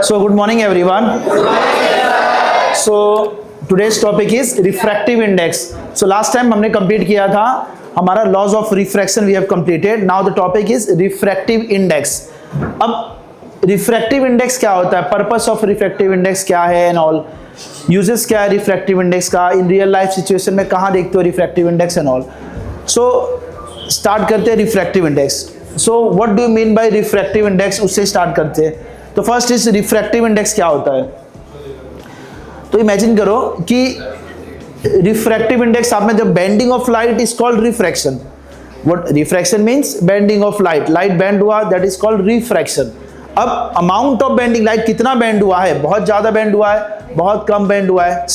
So good morning everyone. So today's topic is refractive index. So last time हमने complete किया था हमारा laws of refraction we have completed. Now the topic is refractive index. अब refractive index क्या होता है, purpose of refractive index क्या है and all, uses क्या है refractive index का, in real life situation में कहाँ देखते हो refractive index and all. So start करते हैं refractive index. So what do you mean by refractive index, उससे start करते हैं. तो फर्स्ट इज रिफ्रैक्टिव इंडेक्स क्या होता है. तो इमेजिन करो कि रिफ्रैक्टिव इंडेक्स आप में जब bending of light is called refraction. What refraction means bending of light, light bend हुआ, दैट इज कॉल्ड रिफ्रैक्शन. अब अमाउंट ऑफ बेंडिंग, लाइट कितना बेंड हुआ है, बहुत ज्यादा बेंड हुआ है, बहुत कम बेंड हुआ है.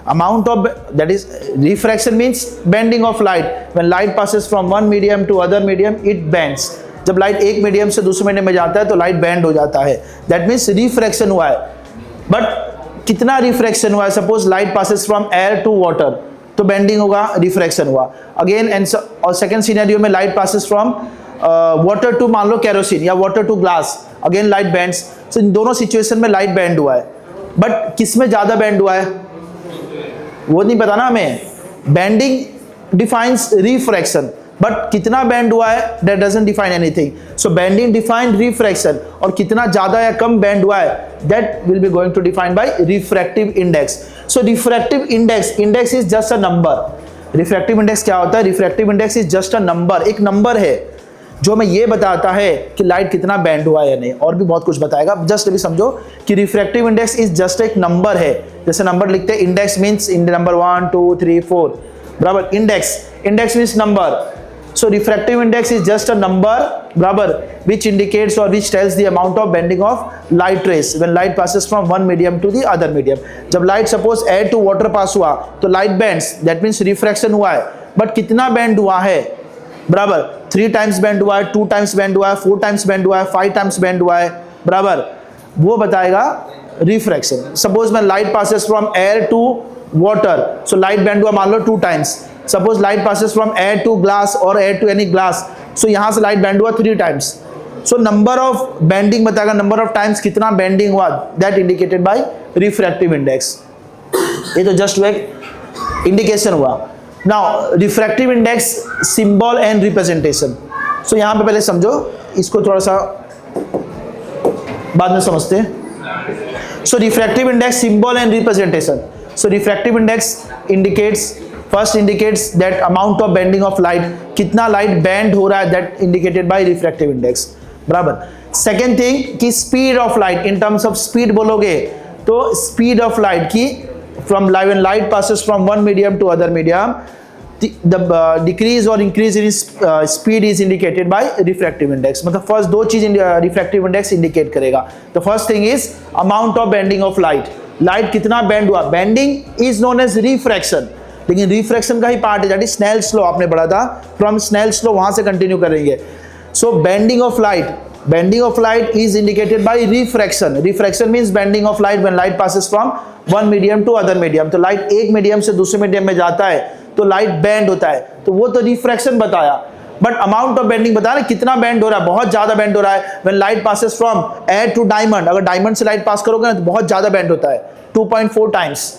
Amount of that is refraction means bending of light. When light passes from one medium to other medium it bends. जब लाइट एक मीडियम से दूसरे मीडियम में जाता है तो लाइट बेंड हो जाता है, दैट मीन्स रिफ्रैक्शन हुआ है. बट कितना रिफ्रैक्शन हुआ है, suppose light passes from air to water तो बेंडिंग होगा, रिफ्रैक्शन हुआ. अगेन एंड और सेकंड सिनेरियो में light passes from water to मान लो केरोसिन या water to glass, again light bends. So इन दोनों सिचुएशन में लाइट बेंड हुआ है. बट किस में ज्यादा बेंड हुआ है वो नहीं पता ना हमें. बेंडिंग डिफाइंस रिफ्रैक्शन, बट कितना बेंड हुआ है that doesn't define anything. So bending define refraction, और कितना ज्यादा या कम बेंड हुआ है that will be going to define by refractive index. So refractive index is just a number. Refractive index क्या होता है, refractive index is just a number, एक नंबर है जो हमें ये बताता है कि लाइट कितना बेंड हुआ है या नहीं, और भी बहुत कुछ बताएगा. जस्ट अभी समझो कि रिफ्रैक्टिव इंडेक्स इज जस्ट एक नंबर है. जैसे नंबर लिखते हैं, इंडेक्स मींस इन नंबर 1 2 3 4 बराबर. Index means number. So refractive index is just a number बराबर which indicates or which tells the amount of bending of light rays when light passes from one medium to the other medium. जब light suppose air to water pass हुआ तो light bends, that means refraction हुआ है. but कितना bend हुआ है बराबर, 3 times bend हुआ है, 2 times bend हुआ है, 4 times bend हुआ है, 5 times bend हुआ है बराबर, वो बताएगा refraction. suppose when light passes from air to water, so light bend हुआ मान लो 2 times. Suppose light passes from air to glass or air to any glass, so यहाँ से light bend हुआ 3 times. So number of bending बताएगा, number of times कितना bending हुआ, that indicated by refractive index. ये तो just एक indication हुआ. Now refractive index symbol and representation. So यहाँ पे पहले समझो, इसको थोड़ा सा बाद में समझते हैं. So refractive index symbol and representation. So refractive index first indicates that amount of bending of light, कितना light bend हो रहा है, that indicated by refractive index बराबर. second thing कि speed of light, in terms of speed बोलोगे तो speed of light की from when light passes from one medium to other medium, the decrease or increase in speed is indicated by refractive index. मतलब first दो चीज refractive index indicate करेगा. the first thing is amount of bending of light. light कितना bend हुआ, bending is known as refraction, लेकिन refraction का ही part है, that is Snell's law आपने पढ़ा था. फ्रॉम स्नेल्स लॉ वहां से कंटिन्यू करेंगे. So bending of light is indicated by refraction. Refraction means bending of light when light passes from one medium to other medium. तो light एक medium से दूसरे मीडियम में जाता है तो लाइट बेंड होता है, तो वो तो रिफ्रैक्शन बताया. बट अमाउंट ऑफ बेंडिंग बताया ना, कितना बेंड हो रहा है, बहुत ज्यादा बेंड हो रहा है. When light passes from air to diamond, अगर डायमंड से लाइट पास करोगे ना तो बहुत ज्यादा बेंड होता है, 2.4 times.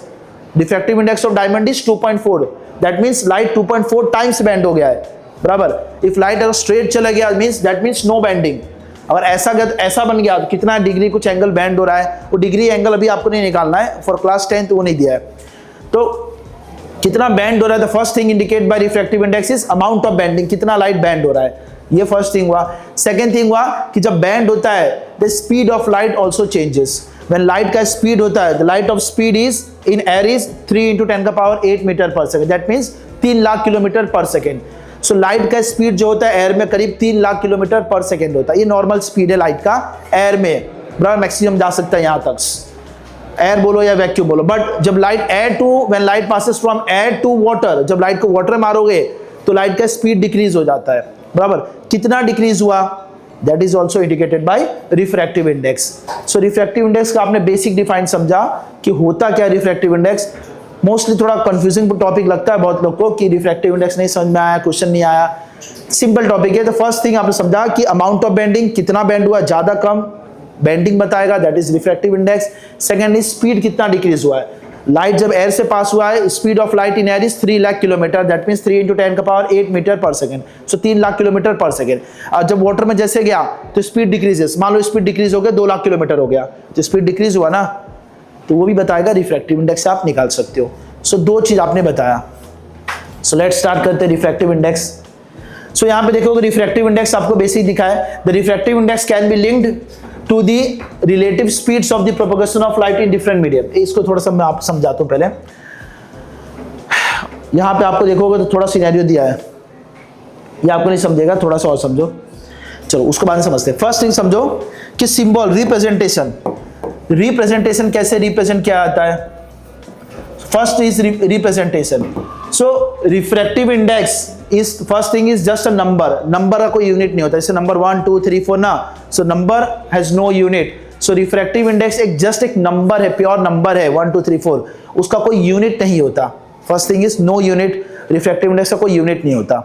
Refractive index of diamond is 2.4. That means light 2.4 times bend हो गया है बराबर. If light अगर straight चला गया that means no bending. अगर ऐसा बन गया तो कितना डिग्री कुछ एंगल बेंड हो रहा है, वो डिग्री एंगल अभी आपको नहीं निकालना है, फॉर क्लास 10 वो नहीं दिया है. तो कितना बेंड हो रहा है, the first thing indicated by refractive index is amount of bending, कितना लाइट बेंड हो रहा है, ये फर्स्ट थिंग हुआ. सेकेंड थिंग हुआ कि जब बेंड होता है the speed of light also changes. When light का स्पीड होता है, the light of speed is in air is 3 into 10 का पावर 8 मीटर पर second, that means 3 lakh kilometre पर सेकेंड. सो लाइट का स्पीड जो होता है एयर में करीब 3 लाख किलोमीटर पर सेकेंड होता है. ये नॉर्मल स्पीड है लाइट का एयर में बराबर, मैक्सिमम जा सकता है यहाँ तक, एयर बोलो या वैक्यूम बोलो. बट जब light when light passes from air to water, जब लाइट को वाटर मारोगे तो लाइट का स्पीड डिक्रीज हो जाता है बराबर. कितना डिक्रीज हुआ, that is also indicated by refractive index. So refractive index का आपने बेसिक डिफाइन समझा कि होता क्या refractive index. मोस्टली थोड़ा कंफ्यूजिंग टॉपिक लगता है बहुत लोग को कि रिफ्रैक्टिव इंडेक्स नहीं समझ में आया, क्वेश्चन नहीं आया. सिंपल टॉपिक है. तो फर्स्ट थिंग आपने समझा कि अमाउंट ऑफ बेंडिंग, कितना बेंड हुआ, ज्यादा कम, बेंडिंग बताएगा, that is refractive index. Second is speed कितना डिक्रीज हुआ है, लाइट जब एयर से पास हुआ है, speed of light in air is 3 lakh kilometre, that means 3 × 10⁸ metre per second, so 3 lakh kilometre per second. और जब वाटर में जैसे गया तो स्पीड डिक्रीजेस, मान लो स्पीड डिक्रीज हो गया 2 लाख किलोमीटर हो गया, तो स्पीड डिक्रीज हुआ ना, तो वो भी बताएगा, रिफ्रैक्टिव इंडेक्स से आप निकाल सकते हो। सो दो चीज आपने बताया। सो लेट्स स्टार्ट करते हैं रिफ्रैक्टिव इंडेक्स। सो यहाँ पे देखोगे रिफ्रैक्टिव इंडेक्स आपको बेसिक दिखा है, the refractive index can be linked to the relative speeds of the propagation of light in different medium. इसको थोड़ा सा मैं आपको समझाता हूँ पहले। यहाँ पे आपको देखोगे तो थोड़ा सिनेरियो दिया है, ये आपको नहीं समझेगा, थोड़ा सा और समझो, चलो उसको बाद में समझते हैं। फर्स्ट थिंग समझो कि सिंबल रिप्रेजेंटेशन, रिप्रेजेंटेशन कैसे रिप्रेजेंट किया जाता है। First is representation. So refractive index is first thing is just a number, number का कोई यूनिट नहीं होता, जैसे नंबर 1 2 3 4 ना, so number has no unit. So refractive index एक जस्ट एक नंबर है, प्योर नंबर है 1 2 3 4, उसका कोई यूनिट नहीं होता। First thing is no unit, refractive index का कोई यूनिट नहीं होता।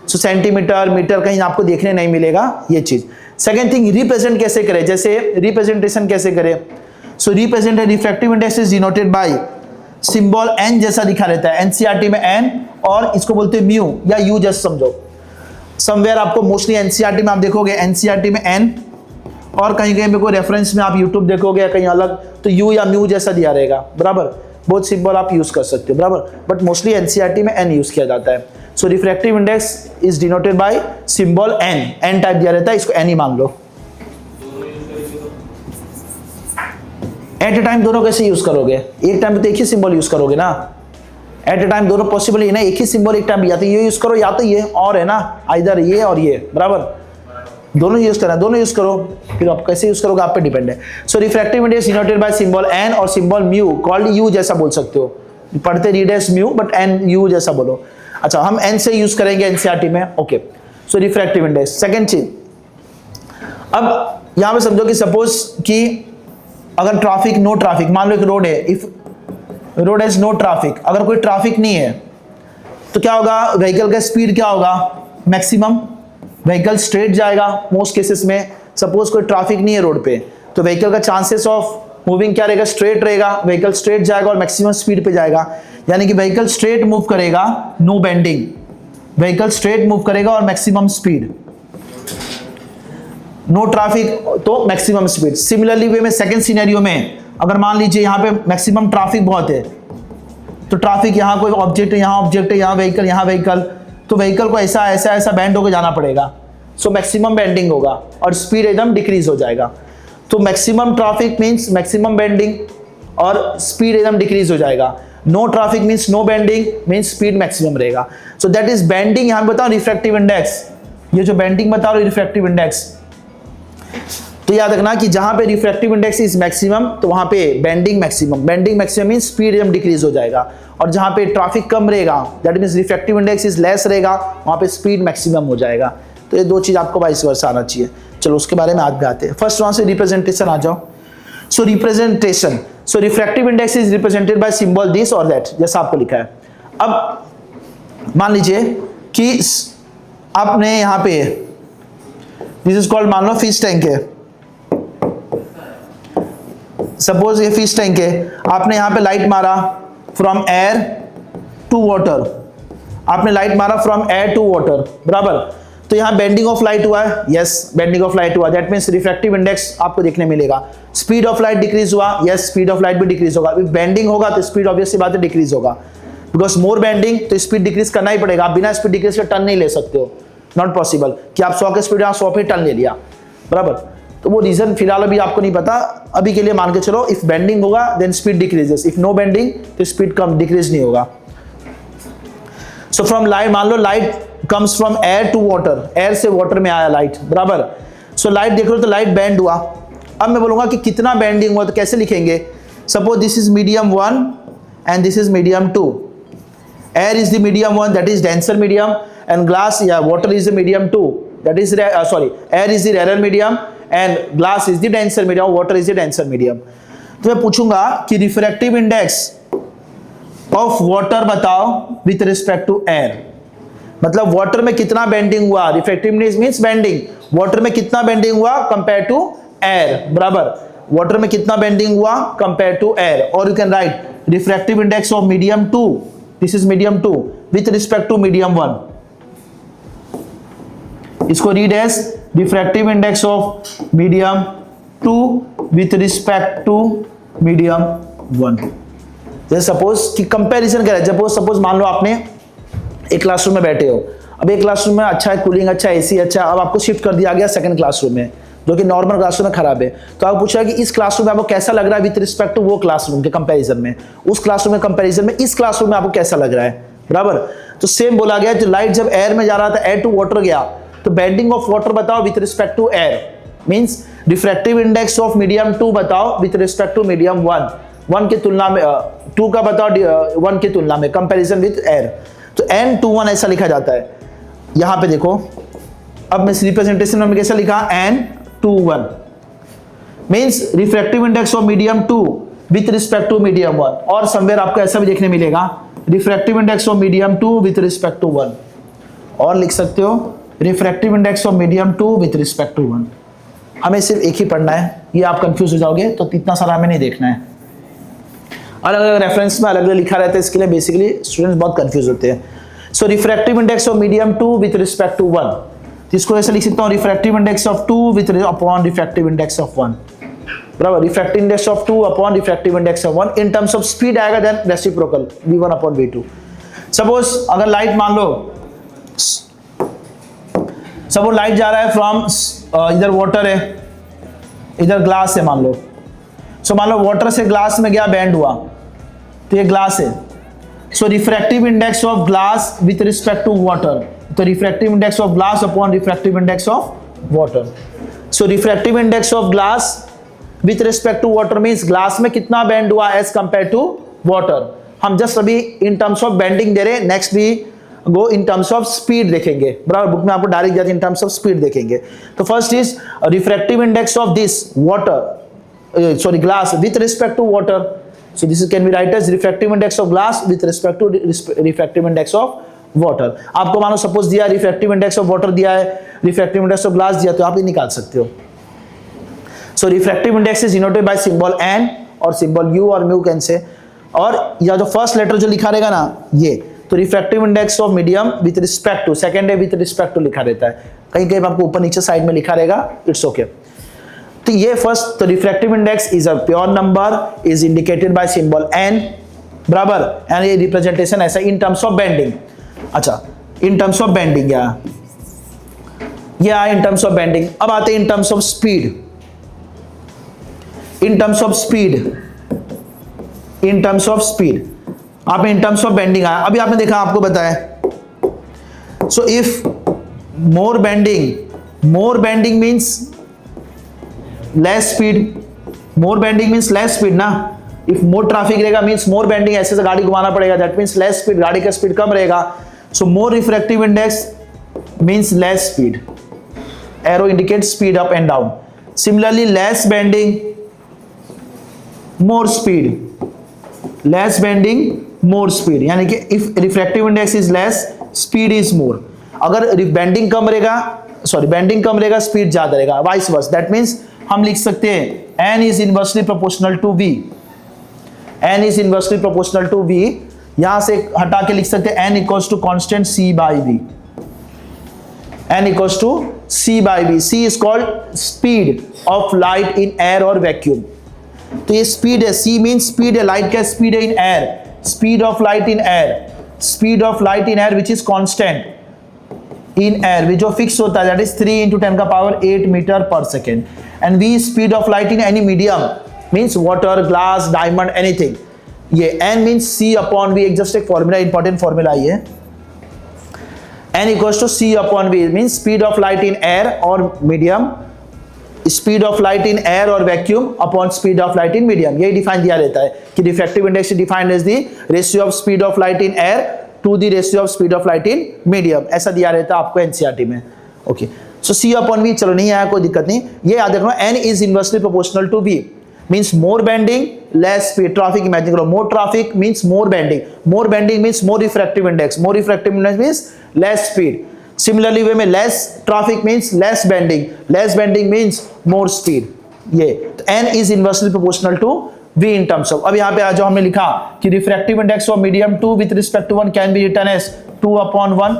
सो सेंटीमीटर मीटर कहीं आपको देखने नहीं मिलेगा ये चीज। सेकेंड थिंग रिप्रेजेंट कैसे करें, जैसे रिप्रेजेंटेशन कैसे करें। So represent refractive index is denoted by symbol n जैसा दिखा रहता है, एनसीईआरटी में एन, और इसको बोलते हैं म्यू या यू जैसे समझो। समवेयर आपको मोस्टली एनसीईआरटी में आप देखोगे एनसीईआरटी में एन, और कहीं कहीं पे कोई रेफरेंस में आप यूट्यूब देखोगे या कहीं अलग तो यू या म्यू जैसा दिया रहेगा, बराबर। बहुत सिंबल आप यूज कर सकते हो, बराबर, बट मोस्टली एनसीईआरटी में एन यूज किया जाता है। So refractive index is denoted by symbol n, n type दिया रहता है, इसको एन ही मान लो। एट ए टाइम दोनों कैसे यूज करोगे, एक टाइम पे तो एक ही सिंबल यूज करोगे ना, एट ए टाइम दोनों पॉसिबल ही ना, एक ही सिंबल एक टाइम, या तो ये यूज करो या तो ये, और है ना, इधर ये और ये, बराबर, दोनों यूज करना, दोनों यूज करो, फिर आप कैसे यूज करोगे आप पे डिपेंड है। So refractive index denoted by symbol n और सिंबल म्यू, कॉल्ड यू जैसा बोल सकते हो, पढ़ते read as mu but n u जैसा बोलो। अच्छा, हम एन से यूज करेंगे एनसीईआरटी में, ओके। सो रिफ्रैक्टिव इंडेक्स। सेकंड चीज, अब यहां पे समझो कि सपोज कि अगर ट्रैफिक, नो ट्रैफिक, मान लो एक रोड है, if road has no traffic, अगर कोई ट्रैफिक नहीं है तो क्या होगा, व्हीकल का स्पीड क्या होगा, मैक्सिमम, व्हीकल स्ट्रेट जाएगा मोस्ट केसेस में। सपोज कोई ट्रैफिक नहीं है रोड पे, तो व्हीकल का चांसेस ऑफ मूविंग क्या रहेगा, स्ट्रेट रहेगा, व्हीकल स्ट्रेट जाएगा और मैक्सिमम स्पीड पे जाएगा, यानी कि व्हीकल स्ट्रेट मूव करेगा, no bending, vehicle straight move करेगा और मैक्सिमम स्पीड, नो ट्रैफिक तो मैक्सिमम स्पीड। सिमिलरली वे में सेकंड सिनेरियो में अगर मान लीजिए यहाँ पे मैक्सिमम ट्रैफिक बहुत है, तो ट्रैफिक यहाँ कोई ऑब्जेक्ट है, यहाँ ऑब्जेक्ट है, यहाँ व्हीकल, तो व्हीकल को ऐसा ऐसा ऐसा बैंड होकर जाना पड़ेगा, सो मैक्सिमम बेंडिंग होगा और स्पीड एकदम डिक्रीज हो जाएगा। तो maximum traffic means maximum bending और स्पीड एकदम डिक्रीज हो जाएगा। No traffic means no bending, means speed maximum रहेगा। सो दैट इज बेंडिंग, यहाँ बताओ रिफ्रैक्टिव इंडेक्स, ये जो बेंडिंग बता रहा हूं रिफ्रैक्टिव इंडेक्स। तो याद रखना कि जहां पे रिफ्रैक्टिव इंडेक्स इज मैक्सिमम तो वहां पे bending maximum, bending maximum means speed एकदम डिक्रीज हो जाएगा, और जहां पे ट्रैफिक कम रहेगा that means refractive index is less रहेगा, वहां पे स्पीड मैक्सिमम हो जाएगा। तो ये दो चीज आपको वाइस वर्सा आना चाहिए। चलो उसके बारे में आज भी आते हैं। फर्स्ट वहां से रिप्रेजेंटेशन आ जाओ। So representation, so refractive index is represented by symbol this और दैट, जैसा आपको लिखा है। अब मान लीजिए कि आपने यहाँ पे दिस इज कॉल्ड, मान लो फिश टैंक है, सपोज ये फिश टैंक है, आपने यहाँ पे लाइट मारा फ्रॉम एयर टू वाटर, आपने लाइट मारा फ्रॉम एयर टू वाटर, बराबर, तो यहाँ बेंडिंग ऑफ लाइट हुआ है, यस बेंडिंग ऑफ लाइट हुआ, दैट मींस रिफ्रैक्टिव इंडेक्स आपको देखने मिलेगा। स्पीड ऑफ लाइट डिक्रीज हुआ, यस स्पीड ऑफ लाइट भी डिक्रीज होगा। बेंडिंग होगा तो स्पीड ऑब्वियसली बात है डिक्रीज होगा, बिकॉज मोर बेंडिंग तो स्पीड डिक्रीज करना ही पड़ेगा, आप बिना स्पीड डिक्रीज के टर्न नहीं ले सकते हो, नॉट पॉसिबल कि आप 100 के स्पीड 100 पे टर्न ले लिया, बराबर। तो वो रीजन फिलहाल अभी आपको नहीं पता, अभी के लिए मान के चलो इफ बेंडिंग होगा then speed decreases, if no bending तो स्पीड कम डिक्रीज नहीं होगा। सो फ्रॉम लाइट, मान लो light comes from air to water, air से वाटर में आया लाइट, बराबर। सो लाइट देख रहे हो तो लाइट बेंड हुआ। अब मैं बोलूंगा कि कितना बेंडिंग हुआ, तो कैसे लिखेंगे, suppose this is medium 1 and this is medium 2, air is the medium 1 that is denser medium, and glass या water is the medium 2 that is air is the rare medium and glass is the denser medium, water is the denser medium. तो मैं पूछूंगा कि refractive index of water बताओ with respect to air, मतलब water में कितना bending हुआ, refractive index means bending, water में कितना बेंडिंग हुआ कंपेयर टू एयर, बराबर वाटर में कितना बेंडिंग हुआ कंपेयर टू एयर. और you can write refractive index of medium 2, this is medium 2 with respect to medium 1. इसको read as refractive index of medium 2 with respect to medium 1. जैसे suppose कि comparison करें, suppose मान लो आपने एक classroom में बैठे हो. अब एक क्लासरूम में अच्छा है, कूलिंग अच्छा है, एसी अच्छा है. अब आपको शिफ्ट कर दिया गया सेकंड क्लासरूम में जो कि नॉर्मल क्लासरूम में खराब है. तो आप पूछा कि इस क्लासरूम में आपको कैसा लग रहा है विद रिस्पेक्ट टू वो क्लासरूम के कंपैरिजन में, उस क्लासरूम में कंपैरिजन में इस क्लासरूम में आपको कैसा लग रहा है, बराबर. तो सेम बोला गया, जो लाइट जब एयर में जा रहा था, एयर टू वाटर गया, तो बेंडिंग ऑफ वाटर बताओ with respect to air, means refractive index of medium 2 बताओ विद रिस्पेक्ट टू मीडियम 1, 1 की तुलना में 2 का बताओ 1 की तुलना में, कंपैरिजन विद एयर. तो N21 ऐसा लिखा जाता है. यहां पे देखो, अब मैं रिप्रेजेंटेशन में कैसा लिखा N21 means refractive index of medium 2 with respect to medium 1. और समवेयर आपको ऐसा भी देखने मिलेगा refractive index of medium 2 with respect to 1. और लिख सकते हो refractive index of medium 2 with respect to 1. हमें सिर्फ एक ही पढ़ना है, ये आप कंफ्यूज हो जाओगे तो इतना सारा हमें नहीं देखना है. अलग अलग रेफरेंस में अलग अलग लिखा रहता है, इसके लिए बेसिकली स्टूडेंट्स बहुत कंफ्यूज होते हैं. So refractive index of medium 2 with respect to 1, इसको ऐसे लिख सकता हूं refractive index of 2 with upon refractive index of 1, बराबर. Refractive index of 2 upon refractive index of 1 in terms of speed आएगा, then reciprocal v1 upon v2. Suppose अगर light मान लो, सपोज लाइट जा रहा है फ्रॉम इधर वाटर है, इधर ग्लास है मान लो. सो मान लो वाटर से ग्लास में गया, बेंड हुआ, तो ये ग्लास है. So refractive index of glass with respect to water, तो refractive index of glass upon refractive index of water. So refractive index of glass with respect to water means glass में कितना bend हुआ as compare to water. हम just अभी in terms of bending दे रहे हैं, next भी go in terms of speed देखेंगे, बराबर. बुक में आपको डायरेक्ट जाते इन टर्म्स ऑफ स्पीड देखेंगे. तो first is refractive index of this water, sorry, glass with respect to water. So this can be write as refractive index of glass with respect to refractive index of water. आपको मानो suppose दिया refractive index of water दिया है, refractive index of glass दिया, तो आप ये निकाल सकते हो. So refractive index is denoted by symbol n और सिंबल u और म्यू कैन से. और या जो फर्स्ट लेटर जो लिखा रहेगा ना ये, तो refractive index of medium with respect to, second है विथ रिस्पेक्ट टू लिखा रहता है, कहीं कहीं आपको ऊपर नीचे साइड में लिखा रहेगा, इट्स ओके. तो ये फर्स्ट, तो refractive index is a pure number, is indicated bye symbol n, बराबर. एंड ये रिप्रेजेंटेशन ऐसा इन टर्म्स ऑफ बेंडिंग. अच्छा, इन टर्म्स ऑफ बेंडिंग ये आया इन टर्म्स ऑफ बेंडिंग. अब आते हैं इन terms of speed. In terms of speed, in terms of speed आपने इन टर्म्स ऑफ बेंडिंग आया. अभी आपने देखा, आपको बताया. So if more bending means less speed, more bending means less speed ना. इफ मोर ट्रैफिक रहेगा मींस मोर बेंडिंग, ऐसे से गाड़ी घुमाना पड़ेगा, दैट मींस लेस स्पीड, गाड़ी का स्पीड कम रहेगा. So more refractive index means less speed, arrow indicates speed up and down. Similarly less bending more speed, less bending more speed, यानी कि if refractive index is less speed is more. अगर bending कम रहेगा, bending कम रहेगा, speed ज्यादा रहेगा, vice versa. That means हम लिख सकते हैं n is inversely proportional to v, n is inversely proportional to v. यहां से हटा के लिख सकते हैं n equals to constant c by v, n equals to c by v. c is called speed of light in air और vacuum. तो ये स्पीड है, c मींस स्पीड है, लाइट का स्पीड है in air, speed of light in air, speed of light in air which is constant in air, which जो fix होता है, that is 3 into 10 का पावर 8 मीटर पर second. and v speed of light in any medium means water, glass, diamond, anything. ये n means c upon v, एक just एक formula, important formula ये. n equals to c upon v means speed of light in air or medium, speed of light in air or vacuum upon speed of light in medium. यही define दिया रहता है कि refractive index is defined as the ratio of speed of light in air to the ratio of speed of light in medium. ऐसा दिया रहता है आपको एनसीईआरटी में. Okay, so c upon v चलो नहीं आया, कोई दिक्कत नहीं. ये याद रखना, n is inversely proportional to v means more bending, less speed. Traffic imagine करो, more traffic means more bending, more bending means more refractive index, more refractive index means less speed. Similarly way में less traffic means less bending means more speed. ये तो n is inversely proportional to v in terms of, अब यहाँ पे आ जाओ, हमने लिखा कि refractive index of medium 2 with respect to 1 can be written as 2/1,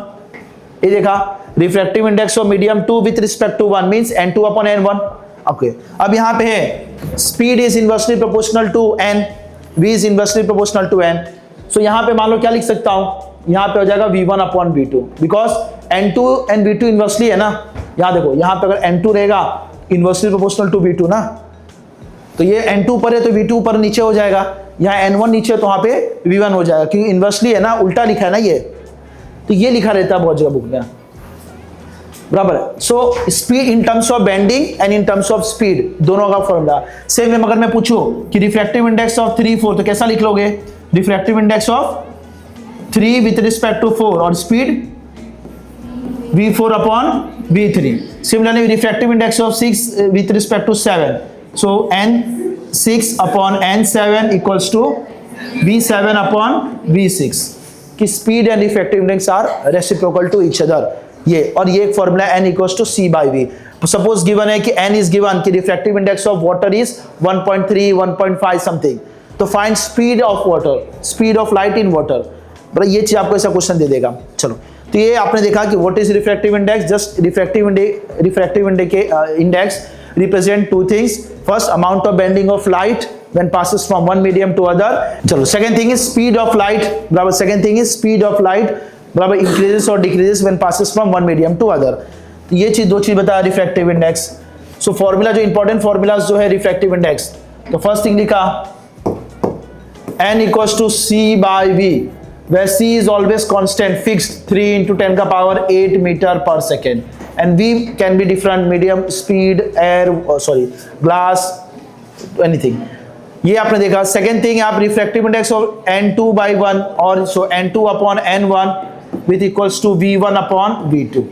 ये देखा refractive index of medium 2 with respect to 1 means n2/n1। Okay, अब यहाँ पे है speed is inversely proportional to n, v is inversely proportional to n, so यहाँ पे मान लो क्या लिख सकता हूँ, यहाँ पे हो जाएगा v1/v2 because n2 and v2 inversely है ना, यहाँ देखो यहाँ पे अगर n2 रहेगा इनवर्सली प्रोपोर्शनल टू v2 ना, तो ये n2 ऊपर है तो v2 ऊपर नीचे हो जाएगा, यहाँ n1 नीचे है तो वहाँ पे v1 हो जाएगा, क्योंकि इनवर्सली है ना, उल्टा लिखा है ना ये, तो ये लिखा रहता है बहुत जगह बुक में, बराबर है। So speed in terms of bending and in terms of speed दोनों का फॉर्मूला सेम है। अगर मैं पूछूं कि रिफ्रैक्टिव इंडेक्स ऑफ 3 4 तो कैसा लिख लोगे, refractive index of 3 with respect to 4 और speed v4/v3। Similarly refractive index of 6 with respect to 7, so n6/n7 equals to v7/v6 कि speed and refractive index are reciprocal to each other, ये और ये एक formula n equals to c/v। Suppose given है कि n is given कि refractive index of water is 1.3 1.5 something, तो find speed of water, speed of light in water, बड़ा ये चीज आपको ऐसा क्वेश्चन दे देगा। चलो, तो ये आपने देखा कि what is refractive index, just refractive index represent two things, first amount of bending of light when passes from one medium to other। चलो, second thing is speed of light, बराबर, second thing is speed of light बराबर increases or decreases when passes from one medium to other। तो ये चीज, दो चीज बताया refractive index. So formula जो इंपॉर्टेंट फॉर्मूलाज जो है रिफ्रैक्टिव इंडेक्स, तो फर्स्ट थिंग लिखा n equals to c/v, where c is always constant fixed 3 into 10 का पावर 8 मीटर पर second, and v can be different, medium, speed, air, glass, anything। ये आपने देखा। सेकेंड थिंग, आप रिफ्रैक्टिव इंडेक्स ऑफ n2/1 और so n2/n1 with equals to v1/v2,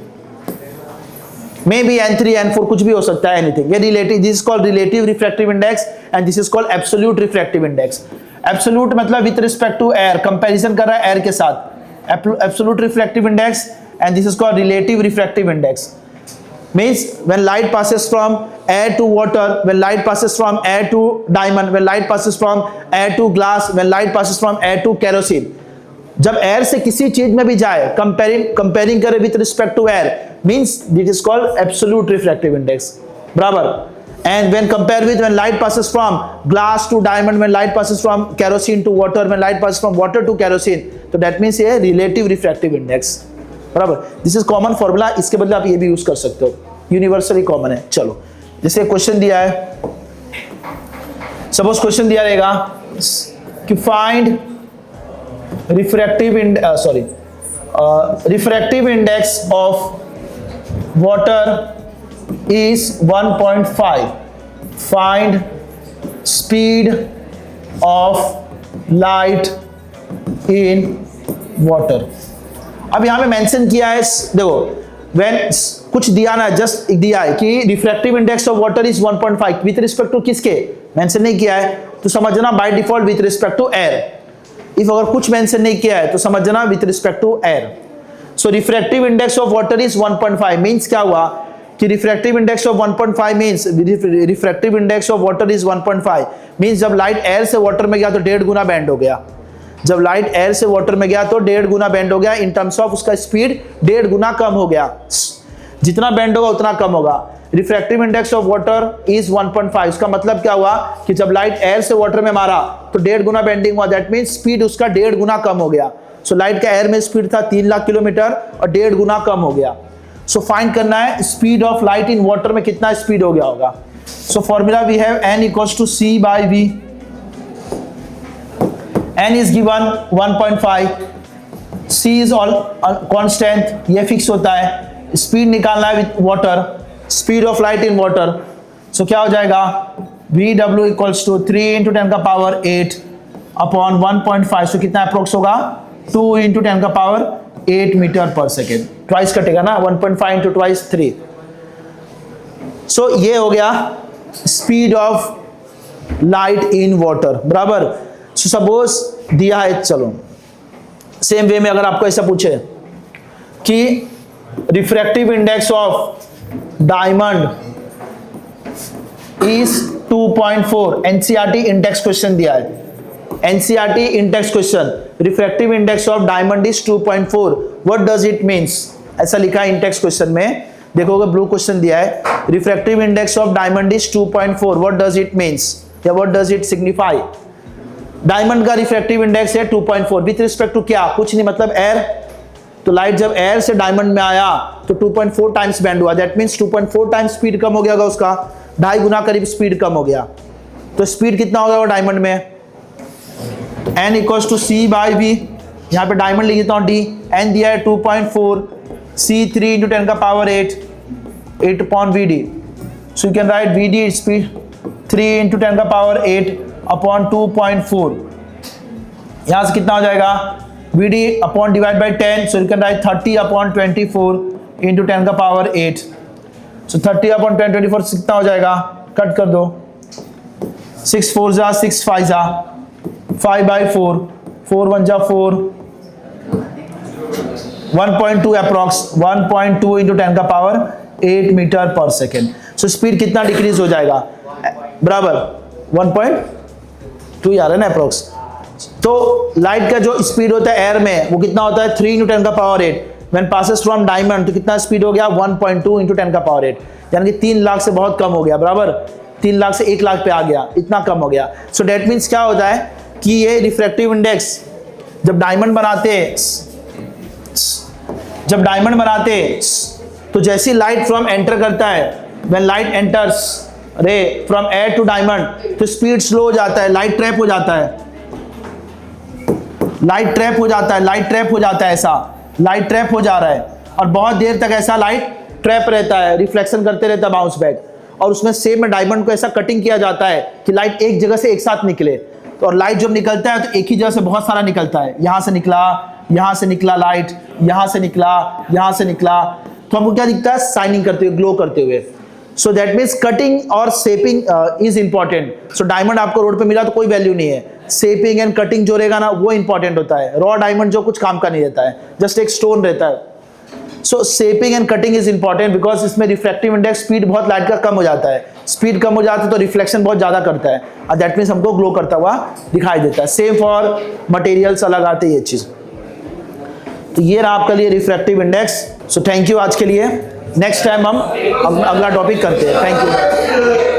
maybe n3 n4 कुछ भी हो सकता है, एनीथिंग। ये relative, this is called relative refractive index and this is called absolute refractive index. Absolute मतलब with respect to air, comparison कर रहा है एयर के साथ, absolute refractive index, and this is called relative refractive index. Means when light passes from air to water, when light passes from air to diamond, when light passes from air to glass, when light passes from air to kerosene, जब air से किसी चीज में भी जाए, comparing करे with respect to air, means this is called absolute refractive index, बराबर। And when compare with when light passes from glass to diamond, when light passes from kerosene to water, when light passes from water to kerosene, तो that means ये relative refractive index, बराबर। This is common formula, इसके बदले आप ये भी use कर सकते हो, यूनिवर्सली कॉमन है। चलो, जैसे क्वेश्चन दिया है, सपोज क्वेश्चन दिया रहेगा कि find refractive index of water is 1.5, find speed of light in water. अब यहां पे मेंशन किया है, देखो व्हेन कुछ दिया ना, जस्ट दिया है कि refractive index of water is 1.5 with respect to किसके, मेंशन नहीं किया है, तो समझना by default with respect to air. If अगर कुछ मेंशन नहीं किया है तो समझना with respect to air. So refractive index of water is 1.5 means क्या हुआ कि refractive index of 1.5 means refractive index of water is 1.5 means जब लाइट एयर से वाटर में गया तो 1.5 गुना बेंड हो गया, जब लाइट एयर से वाटर में गया तो 1.5 गुना बेंड हो गया, इन टर्म्स ऑफ उसका स्पीड 1.5 गुना कम हो गया, जितना बेंड होगा उतना कम होगा। Refractive index of water is 1.5, इसका मतलब क्या हुआ कि जब लाइट एयर से वाटर में मारा तो 1.5 गुना बेंडिंग हुआ, दैट मींस स्पीड उसका 1.5 गुना कम हो गया। सो लाइट का एयर में स्पीड था 3 लाख किलोमीटर और 1.5 गुना कम हो गया। सो फाइंड करना है speed of light in water में कितना स्पीड हो गया होगा। So formula we have n equals to c/v, n is given 1.5, c is all constant, ये फिक्स होता है। स्पीड निकालना है with water, speed of light in water, so क्या हो जाएगा vw इक्वल्स टू 3 into 10 का पावर 8 अपॉन 1.5, सो कितना अप्रोक्स होगा 2 into 10 का पावर 8 मीटर पर सेकेंड, ट्वाइस कटेगा ना, 1.5 into ट्वाइस 3। सो ये हो गया speed of light in water, बराबर। सो सपोज दिया है, चलो सेम वे में अगर आपको ऐसा पूछे कि refractive index of diamond is 2.4। NCERT index question दिया है, NCERT index question, refractive index of diamond is 2.4, what does it means? ऐसा लिखा है इंडेक्स क्वेश्चन में, देखोगे ब्लू क्वेश्चन दिया है, refractive index of diamond is 2.4, what does it means या what does it signify? Diamond का रिफ्रैक्टिव इंडेक्स है 2.4 विथ रिस्पेक्ट टू क्या? कुछ नहीं, मतलब एयर। तो लाइट जब एयर से डायमंड में आया तो 2.4 टाइम्स बेंड हुआ, दैट मींस 2.4 टाइम्स स्पीड कम हो गया होगा उसका, 2.5 गुना करीब स्पीड कम हो गया। तो स्पीड कितना होगा वो डायमंड में? n equals to c by v, यहाँ पे डायमंड लिख देता हूँ d, n दिया है 2.4, c 3 into 10 का power 8 upon vd, so you can write vd speed 3 into 10 का पावर 8 upon 2.4, यहाँ से कितना हो जाएगा? vd upon divide by 10, so you can write 30 upon 24 into 10 का पावर 8, so 30 upon 10 24 कितना हो जाएगा? कट कर दो, 6 4 जा 6 5 जा 5 by 4, 4 1 जा 4, 1.2 अप्रॉक्स, 1.2 into 10 का पावर 8 मीटर पर सेकेंड। सो स्पीड कितना डिक्रीज हो जाएगा? बराबर 1.2 आ रहा है ना अप्रॉक्स। तो लाइट का जो स्पीड होता है एयर में वो कितना होता है? 3 into 10 का power 8, when passes from diamond तो कितना स्पीड हो गया? 1.2 into 10 का पावर 8, यानी कि 3 लाख से बहुत कम हो गया, बराबर 3 लाख से 1 लाख पे आ गया, इतना कम हो गया। सो डेट मीन्स क्या होता है कि ये रिफ्रैक्टिव इंडेक्स जब डायमंड बनाते तो जैसी लाइट फ्रॉम एंटर करता है, व्हेन लाइट एंटर्स रे फ्रॉम एयर टू डायमंड तो स्पीड स्लो हो जाता है, लाइट ट्रैप हो जाता है, लाइट ट्रैप हो जाता है, ऐसा लाइट ट्रैप हो जा रहा है और बहुत देर तक ऐसा लाइट ट्रैप रहता है, रिफ्लेक्शन करते रहता है बाउंस बैक, और उसमें सेम में डायमंड को ऐसा कटिंग किया जाता है कि लाइट एक जगह से एक साथ निकले। तो और लाइट जब निकलता है तो एक ही जगह से बहुत सारा निकलता है, यहाँ से निकला लाइट, यहाँ से निकला, तो हमको क्या दिखता है? शाइनिंग करते हुए, ग्लो करते हुए। सो दैट मीन्स कटिंग और shaping is important. So diamond आपको रोड पे मिला तो कोई वैल्यू नहीं है, शेपिंग एंड कटिंग जो रहेगा ना वो इंपॉर्टेंट होता है। रॉ डायमंड जो कुछ काम का नहीं रहता है, जस्ट एक स्टोन रहता है। So shaping and cutting is important because इसमें रिफ्लेक्टिव इंडेक्स स्पीड बहुत लाइट का कम हो जाता है, स्पीड कम हो जाता है तो रिफ्लेक्शन बहुत ज्यादा करता है और दैट मीन्स हमको ग्लो करता हुआ दिखाई देता है। सेम फॉर मटेरियल्स अलग आते हैं ये चीज। तो ये रहा आपके लिए refractive index. So thank you आज के लिए। नेक्स्ट टाइम हम अगला टॉपिक करते हैं। Thank you.